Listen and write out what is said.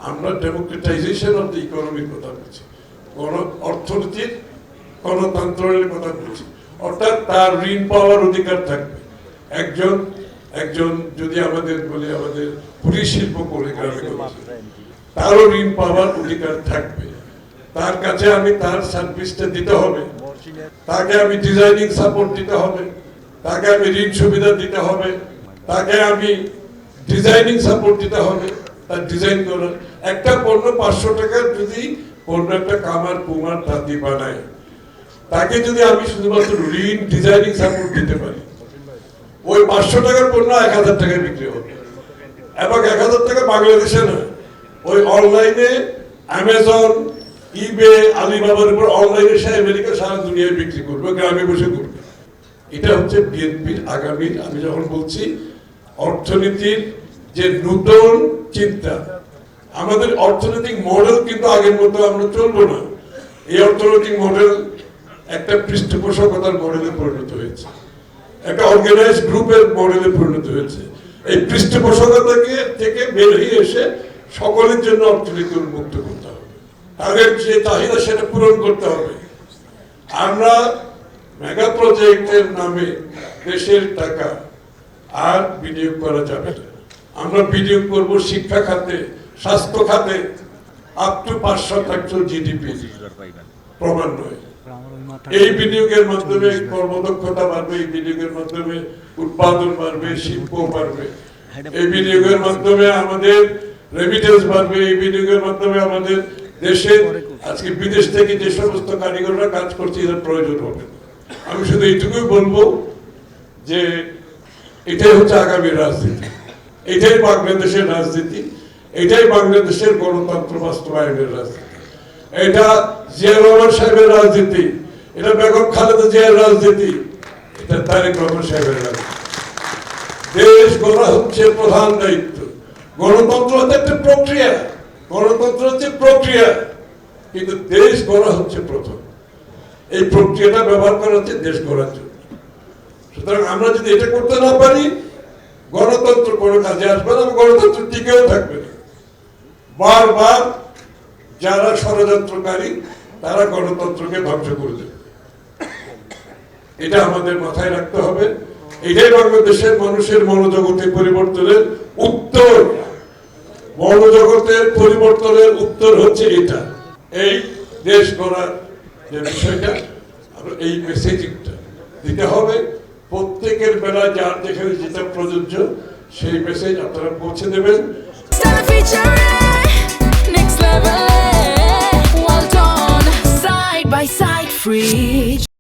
আমরা democratisation of the ইকোনমির কথা বলছি, অর্থনীতির গণতন্ত্রের কথা বলছি। অর্থাৎ তার ঋণ পাওয়ার অধিকার থাকবে। একজন যদি আমাদের বলি আমাদের কুটির শিল্প করে গ্রামে তারও ঋণ পাওয়ার অধিকার থাকবে। তার কাছে আমি তার সার্ভিসটা দিতে হবে, তাকে আমি ডিজাইনিং সাপোর্ট দিতে হবে, তাকে আমি ঋণ সুবিধা দিতে হবে, তাকে আমি ডিজাইনিং সাপোর্ট দিতে হবে। তার ডিজাইন করার একটা পণ্য 500 টাকার যদি পণ্য একটা কামার কুমার তাঁতি বানায়, তাকে যদি আমি শুধুমাত্র ঋণ ডিজাইনিং সাপোর্ট দিতে পারি, ওই 500 টাকার পণ্য 1000 টাকায় বিক্রি হবে। এবং 1000 টাকা বাংলাদেশে না, ওই অনলাইনে অ্যামাজন, ইবে, আলিবাবার উপর অনলাইনে সে আমেরিকা সারা দুনিয়ায় বিক্রি করবে, গ্রামে বসে করবে। এটা হচ্ছে বিএনপির আগামীর, আমি যখন বলছি অর্থনীতির যে নতুন চিন্তা, আমাদের অর্থনৈতিক মডেল কিন্তু আগের মতো আমরা চলবো না। এই অর্থনৈতিক মডেল একটা পৃষ্ঠপোষকতার মডেলে পরিণত হয়েছে, একটা অর্গানাইজ গ্রুপের মডেলে পরিণত হয়েছে। এই পৃষ্ঠপোষকতা থেকে বেরিয়ে এসে সকলের জন্য অর্থনীতি উন্মুক্ত করতে হবে, তাদের যে চাহিদা সেটা পূরণ করতে হবে। আমরা মেগা প্রজেক্টের নামে দেশের টাকা আর বিনিয়োগ করা যাবে না। আমরা বিনিয়োগ করব শিক্ষা খাতে, স্বাস্থ্য খাতে, আপ টু 5% জিডিপি প্রমাণ নয়। এই বিনিয়োগের মাধ্যমে কর্মদক্ষতা বাড়বে, এই বিনিয়োগের মাধ্যমে উৎপাদন বাড়বে, শিল্প বাড়বে, এই বিনিয়োগের মাধ্যমে আমাদের রেমিটেন্স বাড়বে, এই বিনিয়োগের মাধ্যমে আমাদের দেশে আজকে বিদেশ থেকে যে সমস্ত কারিগররা কাজ করছে এর প্রয়োজন হবে। আমি শুধু এইটুকুই বলবো যে এটাই হচ্ছে আগামী রাজনীতি, এটাই বাংলাদেশের রাজনীতি, এটাই বাংলাদেশের গণতন্ত্র বাস্তবায়নের রাজনীতি, এটা জিয়া রহমান সাহেবের রাজনীতি, এটা বেগম খালেদা জিয়ার রাজনীতি, এটা তারেক রহমান সাহেবের রাজনীতি। দেশ গড়া হচ্ছে প্রধান দায়িত্ব। গণতন্ত্র হচ্ছে একটা প্রক্রিয়া, গণতন্ত্র হচ্ছে প্রক্রিয়া, কিন্তু দেশ গড়া হচ্ছে প্রথম। এই প্রক্রিয়াটা ব্যবহার করা হচ্ছে দেশ গড়ার জন্য। সুতরাং আমরা যদি এটা করতে না পারি, গণতন্ত্র কোনো কাজে আসবে না, গণতন্ত্র টিকেও থাকবে না। বারবার যারা ষড়যন্ত্রকারী তারা গণতন্ত্রকে ধ্বংস করে দেবে, এটা আমাদের মাথায় রাখতে হবে। এটাই বাংলাদেশের মানুষের মনোজগতে পরিবর্তনের উত্তর। মনোজগতের পরিবর্তনের উত্তর হচ্ছে এটা, এই দেশ গড়ার যে বিষয়টা, এই মেসেজিংটা দিতে হবে প্রত্যেকের বেলায়, যার যেখানে যেটা প্রযোজ্য সেই মেসেজ আপনারা পৌঁছে দেবেন। Side by side, free.